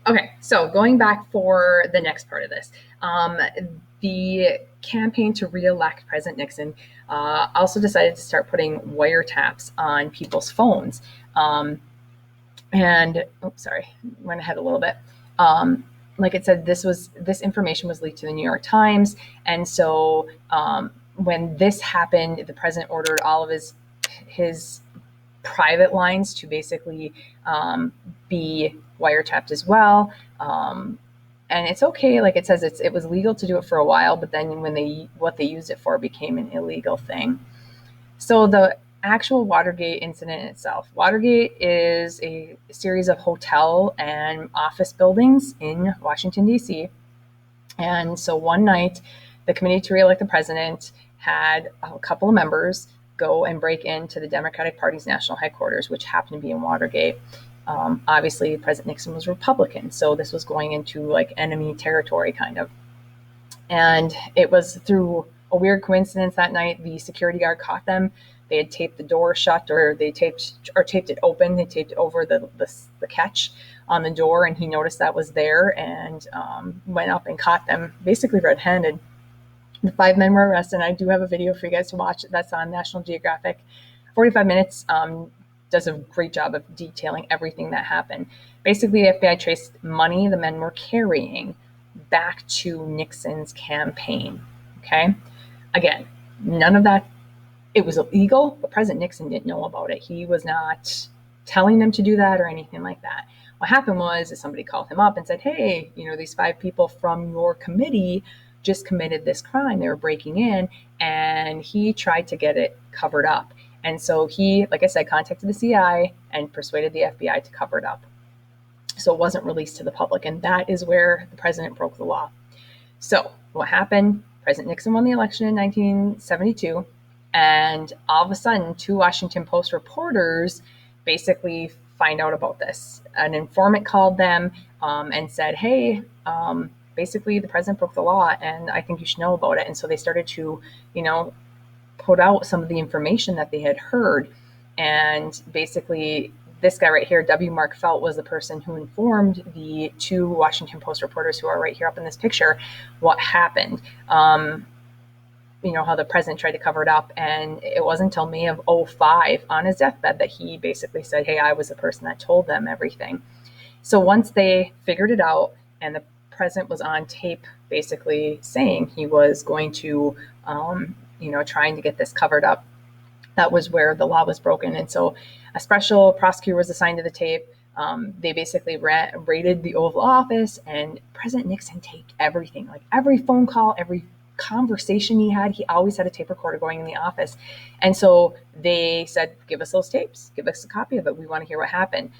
Okay, so going back for the next part of this, the campaign to reelect President Nixon also decided to start putting wiretaps on people's phones. Um, and oops, sorry, went ahead a little bit. Um, like it said, this information was leaked to the New York Times, and so when this happened, the president ordered all of his private lines to basically be wiretapped as well. And it's okay, like it says, it was legal to do it for a while, but then when what they used it for became an illegal thing. So the actual Watergate incident itself. Watergate is a series of hotel and office buildings in Washington, D.C. And so one night, the committee to reelect the president had a couple of members go and break into the Democratic Party's national headquarters, which happened to be in Watergate. Obviously, President Nixon was Republican, so this was going into like enemy territory, kind of. And it was through a weird coincidence that night, the security guard caught them. They had taped the door shut, or they taped it open. They taped over the catch on the door, and he noticed that was there and went up and caught them, basically red-handed. The 5 men were arrested. I do have a video for you guys to watch. That's on National Geographic. 45 minutes. Does a great job of detailing everything that happened. Basically, the FBI traced money the men were carrying back to Nixon's campaign. Okay. Again, none of that, it was illegal, but President Nixon didn't know about it. He was not telling them to do that or anything like that. What happened was somebody called him up and said, hey, these 5 people from your committee just committed this crime. They were breaking in, and he tried to get it covered up. And so he, like I said, contacted the CIA and persuaded the FBI to cover it up. So it wasn't released to the public. And that is where the president broke the law. So what happened? President Nixon won the election in 1972. And all of a sudden, 2 Washington Post reporters basically find out about this. An informant called them and said, hey, basically the president broke the law and I think you should know about it. And so they started to, put out some of the information that they had heard. And basically, this guy right here, W. Mark Felt, was the person who informed the 2 Washington Post reporters who are right here up in this picture what happened. How the president tried to cover it up. And it wasn't until May of 2005 on his deathbed that he basically said, hey, I was the person that told them everything. So once they figured it out and the president was on tape basically saying he was going to, trying to get this covered up, that was where the law was broken. And so a special prosecutor was assigned to the tape. They basically raided the Oval Office, and President Nixon taped everything, like every phone call, every conversation he had. He always had a tape recorder going in the office. And so they said, give us those tapes, give us a copy of it. We want to hear what happened.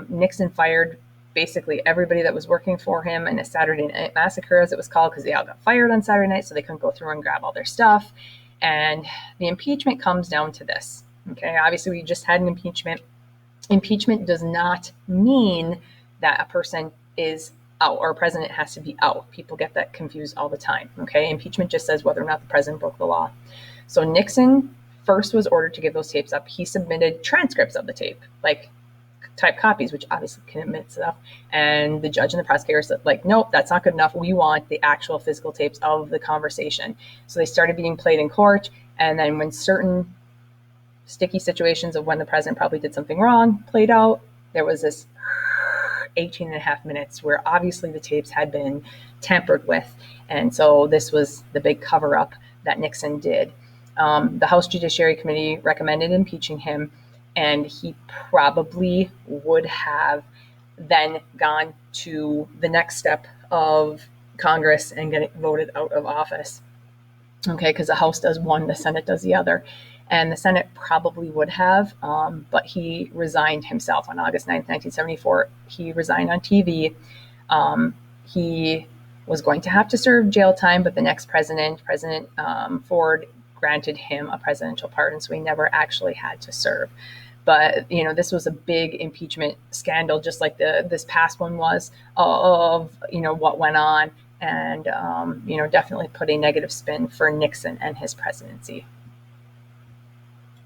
Nixon fired basically everybody that was working for him in a Saturday Night Massacre, as it was called, because they all got fired on Saturday night, so they couldn't go through and grab all their stuff. And the impeachment comes down to this. Okay, obviously we just had an impeachment. Impeachment does not mean that a person is out or a president has to be out. People get that confused all the time. Okay, impeachment just says whether or not the president broke the law. So Nixon first was ordered to give those tapes up. He submitted transcripts of the tape, like type copies, which obviously can admit stuff. And the judge and the prosecutor said, like, nope, that's not good enough. We want the actual physical tapes of the conversation. So they started being played in court. And then when certain sticky situations of when the president probably did something wrong played out, there was this 18 and a half minutes where obviously the tapes had been tampered with. And so this was the big cover up that Nixon did. The House Judiciary Committee recommended impeaching him, and he probably would have then gone to the next step of Congress and get voted out of office. Okay, because the House does one, the Senate does the other. And the Senate probably would have, but he resigned himself on August 9th, 1974. He resigned on TV. He was going to have to serve jail time, but the next president, President Ford, granted him a presidential pardon, so he never actually had to serve. But, this was a big impeachment scandal, just like this past one was, of, what went on, and, definitely put a negative spin for Nixon and his presidency.